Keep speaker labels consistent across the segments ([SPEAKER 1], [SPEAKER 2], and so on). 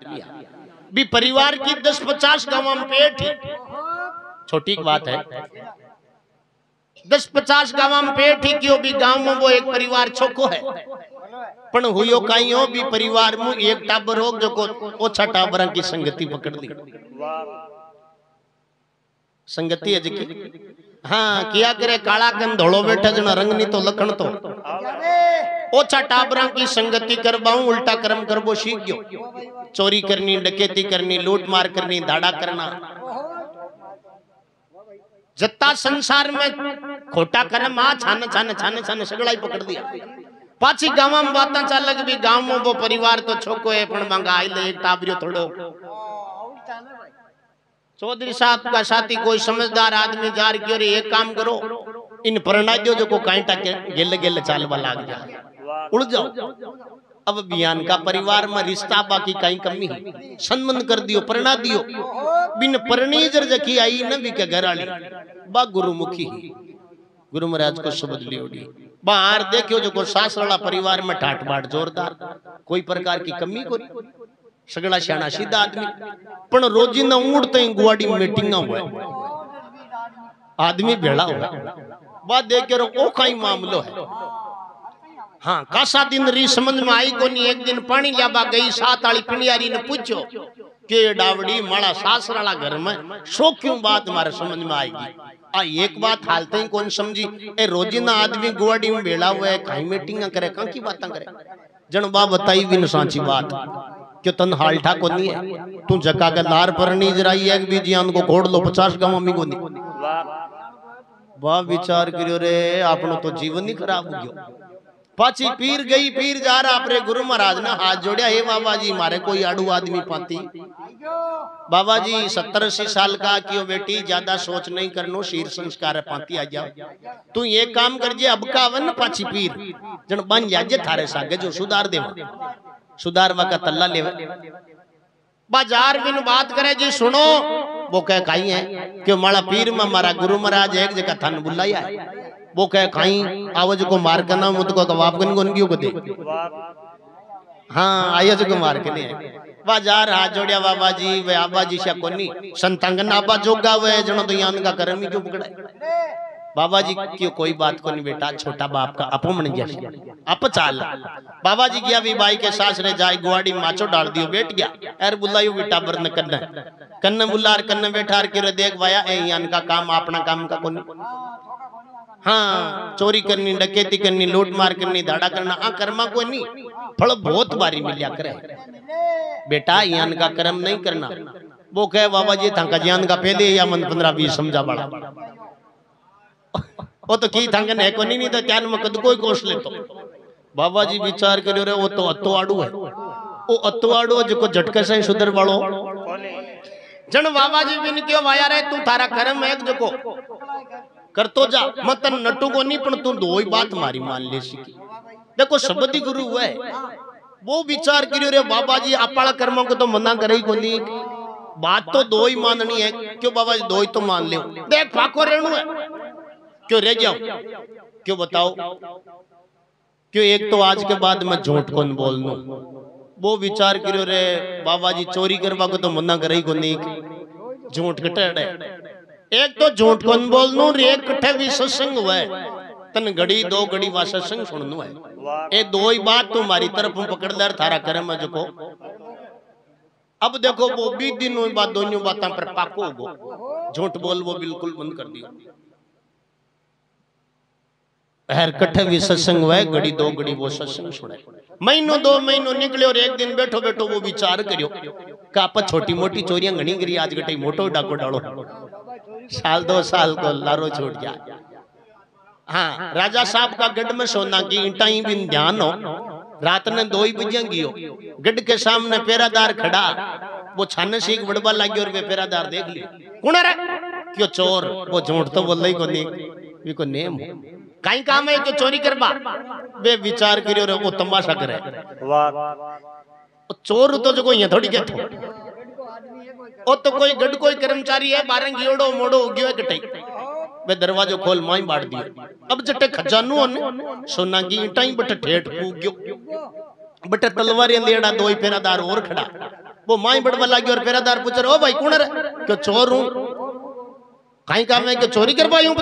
[SPEAKER 1] आदमी भी परिवार की 10-50 गांव में पेट ही छोटी बात है। 10-50 गांव में पेट ही क्यों भी गांव में वो एक परिवार छोको है पण हुयो काई हो भी परिवार में एक टाबर हो जो को ओछा टाबरा की संगति पकड़ ली संगति है की हाँ किया करे काला कन धोलो बैठा जना रंग नहीं तो लखन तो ओछा टाबरा की संगति करवाऊं उल्टा कर्म करबो सीख गयो। चोरी करनी डकैती करनी लूट मार करनी दाड़ा करना जत्ता संसार में खोटा कर्म आ छान छान छान छान सगड़ा पकड़ दिया। पाछी गांव में बात चाल लग भी गांव में वो परिवार तो छोको है पण मांगा आई ले एक टाबरियो थोड़ो चौधरी साहब का साथी कोई समझदार आदमी जार क्यों रे एक काम करो इन परना दो जो को कांटा के गेल गेल चालवा लाग जा उड़ जाओ। अब बियान का परिवार में रिश्ता बाकी कहीं कमी है संबंध कर दियो परना दियो बिन परणी जर जकी आई न भी के घर आली बा गुरुमुखी गुरु महाराज को शब्द लियोड़ी बाहर देखियो जो को सास वाला परिवार में ठाट बाट जोरदार कोई प्रकार की कमी कोई सगड़ा शाना सीधा आदमी पण रोजी न उड़ते गुवाड़ी मीटिंग हुआ आदमी भेड़ा हुआ बात देख के ओ कई मामलो है। हाँ कासा दिन री समझ में आई कोनी एक दिन पानी लाबा गई सात आली पिंडियारी ने पूछो के डावड़ी माड़ा सासराला घर में सो क्यों बात हमारे समझ में आएगी आ एक बात हालते ही कौन समझी ए रोजीना आदमी गुवाड़ी में भेड़ा हुआ है कहीं मीटिंग करे कहां की बातें करे जन बा बताई भी न सांची बात क्यों तन हालठा को नहीं है तू जका के लार पर नहीं जराई एक भी जियान को घोड़ लो 50 गांव में को नहीं वाह विचार करियो रे आपनो तो जीवन ही खराब हो गयो। पाची पीर गई पीर जा रहा अपने गुरु महाराज ने हाथ जोड़िया हे बाबा जी मारे कोई आड़ू आदमी पाती बाबा जी 70-80 साल का क्यों बेटी ज्यादा सोच नहीं करनो शीर संस्कार पाती आ जाओ तू ये काम कर जे अब का वन पाची पीर जन बन जाजे थारे सागे जो सुधार देवा सुधारवा का तल्ला लेवे बाजार बिन बात करे जी सुनो वो कह काई है कि मारा पीर में मारा गुरु महाराज एक जगह थान बुलाया है वो कह काई आवाज को मार करना मुझ को कबाब कन कोन क्यों को दे हाँ आया जो को मार के नहीं बाजार हाथ जोड़िया बाबा जी वे आबा जी से कोनी संतंगन आबा जोगा वे जनो तो यान का कर्म ही क्यों पकड़ा बाबा जी क्यों कोई बात को नहीं बेटा छोटा बाप का अपमन जैसे अप चाल बाबा जी गया भी भाई के सास रे जाए गुआड़ी माचो डाल दियो बैठ गया एर बुलायो बेटा बरन कन्ने कन्ने बुलार कन्ने बैठार के देख वाया ए यान का काम अपना काम का कोनी हाँ चोरी करनी डकैती करनी लूट मार करनी दाड़ा करना आ कर्मा को नहीं फल बहुत बारी मिलिया करे बेटा यान का कर्म नहीं करना वो कहे बाबा जी था ज्ञान का पहले या मन 15-20 समझा बड़ा वो तो की थंगन है को नहीं तो त्यान में कद कोई कोस ले तो बाबा जी विचार करियो रे वो तो अत्तो आड़ू है वो अत्तो आड़ू जो झटके से सुधर वालो जन बाबा जी बिन क्यों वाया रे तू थारा कर्म एक जो कर तो जा मत नटू को नहीं पण तू दो ही बात मारी मान ले सीखी देखो शब्द ही गुरु हुआ है वो विचार करियो रे बाबा जी अपाला कर्मों को तो मना करे ही को नहीं बात तो दो ही माननी है क्यों बाबा जी दो ही तो मान ले देख फाको रेणु है क्यों रह जाओ क्यों बताओ क्यों एक तो आज के बाद मैं झूठ कौन बोलूं वो विचार करो रे बाबा जी चोरी करवा को तो मना करे ही को नहीं झूठ कटे एक तो झूठ कौन बोलूं रे कट्ठे भी सत्संग हुआ है तन घड़ी 2 घड़ी वा सत्संग सुननु है ए दो ही बात तुम्हारी तरफ पकड़ ले थारा कर्म है जो अब देखो वो 20 दिन बाद दोनों बातों पर पाको गो झूठ बोल वो बिल्कुल बंद कर दिया हर कट्ठे भी सत्संग हुआ घड़ी 2 घड़ी वो सत्संग सुने महीनों 2 महीनों निकले और एक दिन बैठो बैठो वो विचार करियो का आप छोटी मोटी चोरियां घनी करी आज गटाई मोटो डाको डालो साल 2 साल को लारो छोड़ गया। हाँ राजा साहब का गढ़ में सोना की ईंटा ही भी ध्यान हो रात ने 2 ही बजे गियो गढ़ के सामने पेरादार खड़ा वो छाने से एक बड़बा लगी और वे पेरादार देख लिए कौन है क्यों चोर वो झूठ तो बोल ही को नहीं को नेम कहीं काम है जो चोरी करबा वे विचार करियो रे वो तमाशा करे चोर तो जो कोई थोड़ी के ओ तो कोई गढ़ कोई कर्मचारी है बारंगी ओडो मोड़ो उगियो है कटई वे दरवाजो खोल माई बांट दियो अब जटे खजानो ने सोना की ईंटा ही बट ठेठ फूक गयो बटे तलवारी लेड़ा दो ही पेरादार और खड़ा। वो माई बड़वा लागी और पेरादार पूछ रहे, ओ भाई कौन रे? क्यों चोर हूं। कहीं काम है कि चोरी करवाई हूं?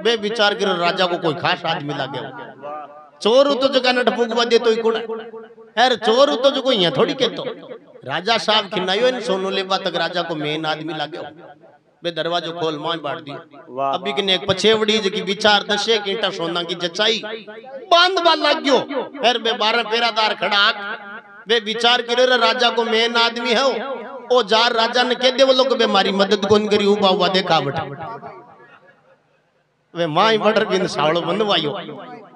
[SPEAKER 1] बे विचार करो, राजा को कोई खास आदमी लागे। चोर हूं तो जगह नट फूकवा दे तो ही कौन है? चोर हूं तो जो कोई यहाँ थोड़ी कहतो। राजा साहब खिनायो इन सोनू लेवा तक राजा को मेन आदमी लागे। बे दरवाजो खोल मां बांट दी। अभी किने एक पछेवड़ी जकी विचार दशे कीटा सोना की जचाई बांधवा लाग गयो। फिर बे 12 पेरादार खड़ा बे विचार करे राजा को मेन आदमी है ओ जार राजा ने कह दे वो लोग बे मारी मदद कौन करी उबा हुआ देखा बटा वे माई बडर बिन सावलो बंधवायो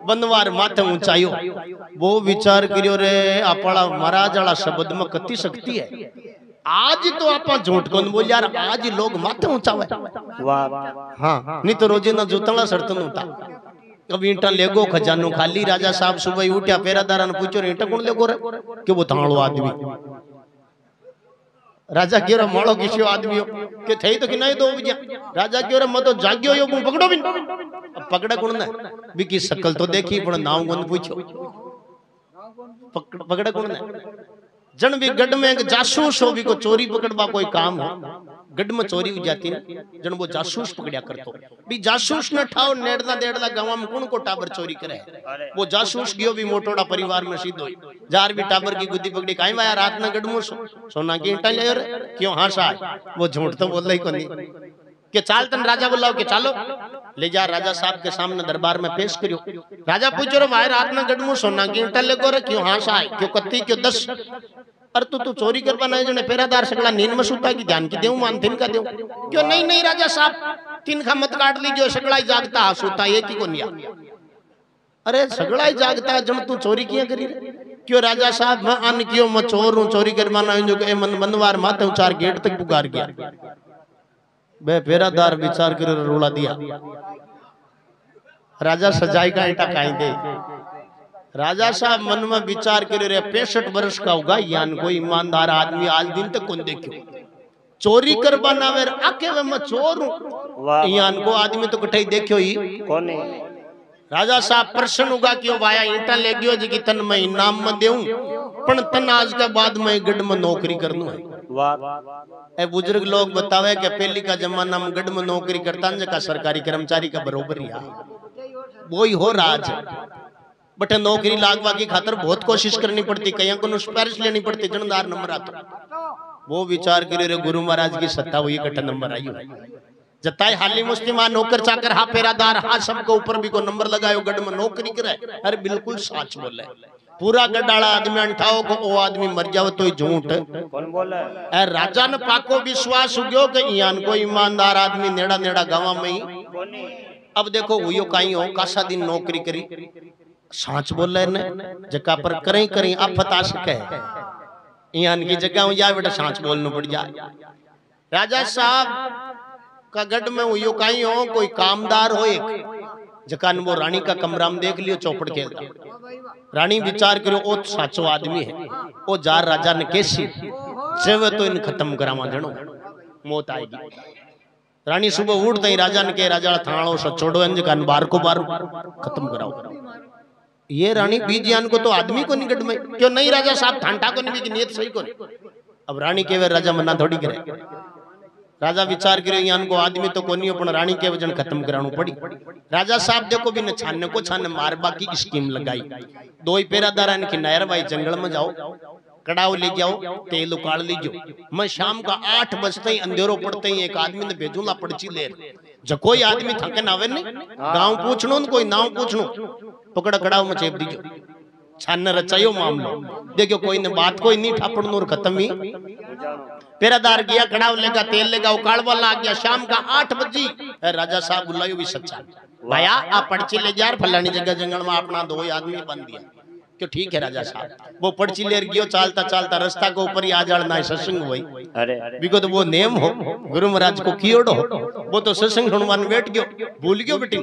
[SPEAKER 1] बंधवार माथे ऊंचायो। वो विचार करियो रे आपड़ा महाराज वाला शब्द में कति शक्ति है। आज तो आप झूठ कौन बोल यार, आज लोग माथे ऊंचावे। हाँ नहीं तो रोजी ना जूतला सरतन होता। कभी ईंटा लेगो खजानो खाली। राजा साहब सुबह उठ्या पेरादारा ने पूछो ईंटा कौन लेगो रे? कि वो थाणो आदमी। राजा क्यों रे माड़ो किसी आदमी हो के थे तो कि नहीं दो बजा। राजा क्यों रे मैं तो जाग्यो यो पकड़ो भी पकड़ा कौन ने भी की शकल तो देखी पण नाम कौन पूछो पकड़ा कौन ने। जन भी गढ़ में एक जासूस हो भी को चोरी पकड़वा कोई काम हो। गढ़ में चोरी हो जाती ना जन वो जासूस पकड़िया करतो भी जासूस न ठाओ नेड़ला देड़ला गांव में कौन को टाबर चोरी करे। वो जासूस गयो भी मोटोड़ा परिवार में सीधो जार भी टाबर की गुद्दी पकड़ी काई वाया रात ना गढ़ में सोना की ईंटा ले रे क्यों हाँ सा वो झूठ तो बोल ही को नहीं के चाल तन राजा बुलाओ के चालो ले जा। राजा साहब के सामने दरबार में पेश करियो। राजा पूछो रे भाई रात ना गढ़ में सोना की ईंटा ले गो रे क्यों हाँ सा क्यों कत्ती क्यों 10 अरे तू चोरी करवा नहीं जने पेरादार सगला नींद में सुता की ध्यान की देऊं मान तिन का देऊं क्यों नहीं नहीं राजा साहब तिन का मत काट लीजिए सगला ही जागता सुता ये की को नहीं। अरे सगला ही जागता जब तू चोरी किया करी क्यों राजा साहब मैं अन क्यों मैं चोर हूं चोरी करवाना जो के मन मनवार माथे उचार गेट तक पुकार गया। बे पेरादार विचार कर रोला दिया। राजा सजाई का ईंटा काई दे। राजा साहब मन में विचार करे रे 65 वर्ष का होगा यान कोई ईमानदार आदमी आज दिन तक कौन देखो चोरी करवाना वे आके मैं चोर हूं यान को आदमी तो कठई देखियो ही कौन। राजा साहब प्रश्न होगा क्यों वाया ईंटा ले गयो जी तन मैं इनाम में देऊं पण तन आज के बाद मैं गढ़ में नौकरी करनू है। ए बुजुर्ग लोग बतावे कि पहली का जमाना में गढ़ में नौकरी करता का सरकारी कर्मचारी का बरोबर ही वो ही हो राज बटे नौकरी लागवा की खातर बहुत कोशिश करनी पड़ती कहीं को सिफारिश लेनी पड़ती जनदार नंबर आता। वो विचार करे रे गुरु महाराज की सत्ता हुई कट्ठा नंबर आई जताए हाली मुस्लिम नौकर चाकर हा पेरादार हा सबको ऊपर भी को नंबर लगायो गढ़ में नौकरी करे। अरे बिल्कुल सच बोले पूरा गढ़ाला आदमी अंठाओ को वो आदमी मर जाओ तो झूठ कौन बोले। राजा ने पाको विश्वास उग्यो कि यान को ईमानदार आदमी नेड़ा नेड़ा गांव में ही। अब देखो हुई कहीं हो कासा दिन नौकरी करी सांच बोल रहे ने जगह पर करें करें आफत आ सके यान की जगह हो जाए बेटा सांच बोलना पड़ जाए। राजा साहब का गढ़ में हुई कहीं हो कोई कामदार हो एक जकान वो रानी का कमरा में देख लियो चौपड़ खेलता। रानी विचार करो ओ साचो आदमी है ओ जार राजा ने कैसी जब तो इन खत्म करावा जनो मौत आएगी। रानी सुबह उठते ही राजा ने कहे राजा थाणो से छोड़ो इन जकान बार को बार खत्म कराओ। ये रानी बीजियान को तो आदमी को नहीं गढ़ में क्यों नहीं राजा साहब ठांटा को नहीं नियत सही को नहीं। अब रानी के राजा मना थोड़ी करे। राजा विचार करे यान को आदमी तो कोनी अपन रानी के वजन खत्म कराणु पड़ी। राजा साहब देखो भी न छानने को छाने मारबा की स्कीम लगाई। दो ही पेरादारा ने कि नायर भाई जंगल में जाओ कड़ाव ले जाओ तेल उकाड़ लीजो मैं शाम का 8 बजते ही अंधेरो पड़ते ही एक आदमी ने भेजूला पड़ची ले जो कोई आदमी थके ना आवे नहीं गांव पूछनो कोई नाव पूछनो पकड़ा कड़ाव में चेप दीजो छान रचायो मामलो देखो कोई ने बात कोई नहीं ठापड़ नूर खत्म ही। पेरादार गया कड़ाव लेगा तेल लेगा उकाड़ वाला आ गया शाम का 8 बजी। राजा साहब बुलायो भी सच्चा भैया आप पर्ची ले जा फलानी जगह जंगल में अपना 2 आदमी बन दिया क्यों ठीक है राजा साहब। वो पर्ची ले गयो चालता चालता रास्ता के ऊपर ही आ जाना सत्संग हुई। अरे बिको तो वो नेम हो गुरु महाराज को कियोड़ो वो तो सत्संग सुनवान बैठ गयो भूल गयो बेटी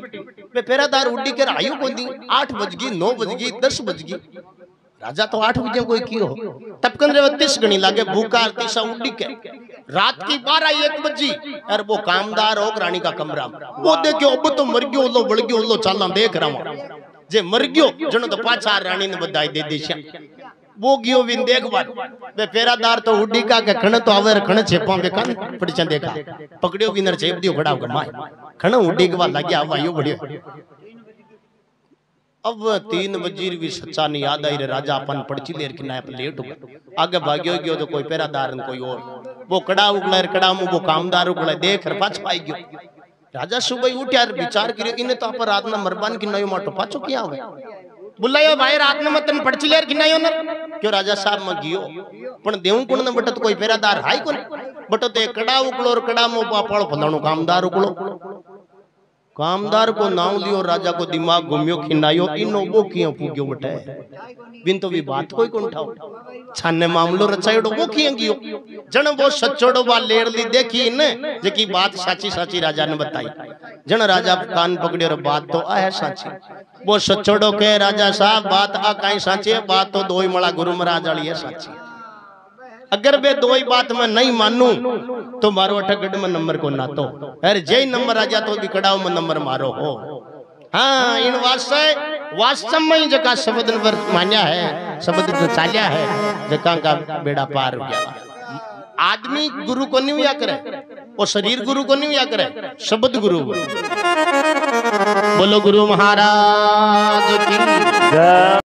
[SPEAKER 1] वे पेरादार उड़ी कर आयु को दी 8 बज गई 9 बज गई 10 बज गई। राजा तो 8 बजे कोई कियो तपकन रे 30 गणी लागे भूखा तीसा उड़ी के रात की 12-1 बजी। अरे वो कामदार हो रानी का कमरा वो देखो अब तो मर गयो लो बढ़ गयो लो चाला देख रहा हूं जे मर गयो जनो तो पाछा रानी ने बधाई दे दी वो गियो विन देख बात बे पेरादार तो उडी का के खण तो आवर खण छेपा बे कान पड़ी च देखा पकड़ियो विनर छेप दियो खड़ा कर माय खण उडी के बाद लग्या आवायो बढ़ियो। अब 3 वजीर भी सच्चा नहीं याद आई रे राजा अपन पड़ची लेर के नाप लेट हो आगे भाग्यो गयो तो कोई पेरादार न कोई और वो कड़ा उगलर कड़ा मु वो कामदार उगले देख र पाछ पाई गयो। राजा सुबह उठ्या विचार करियो इने तो अपन रात ना मरबान की नयो माटो पाछो किया होवे बुलायो भाई रात में तन पड़ची लेर की नयो न क्यों राजा साहब में गियो पण देऊ कोण न बटत कोई पेरादार हाई कोन बटत एक कड़ा उगलो और कड़ा मो पापड़ फलाणो कामदार उगलो कामदार को नाम लियो राजा को दिमाग घूमियो खिनायो इनो वो कियो पुग्यो बटे बिन तो भी बात कोई कोन ठाओ छाने मामलो रचायोडो वो कियो गियो जण वो सच्चोडो बा लेर ली देखी ने जेकी बात साची साची राजा ने बताई जण राजा कान पकड़ियो रे बात तो आ है साची वो सच्चोडो के राजा साहब बात आ काई साची है बात तो दोई मळा गुरु महाराज वाली है साची अगर बे दो ही बात मैं नहीं मानू तो मारो अठगढ़ में नंबर को ना तो अरे जय नंबर आ जा तो भी कड़ाव में नंबर मारो हो। हाँ इन वास्तव में ही जका शब्द मान्या है शब्द जो चाल्या है जका का बेड़ा पार हो गया। आदमी गुरु को नहीं हुआ करे वो शरीर गुरु को नहीं हुआ करे शब्द गुरु। बोलो गुरु महाराज की जय।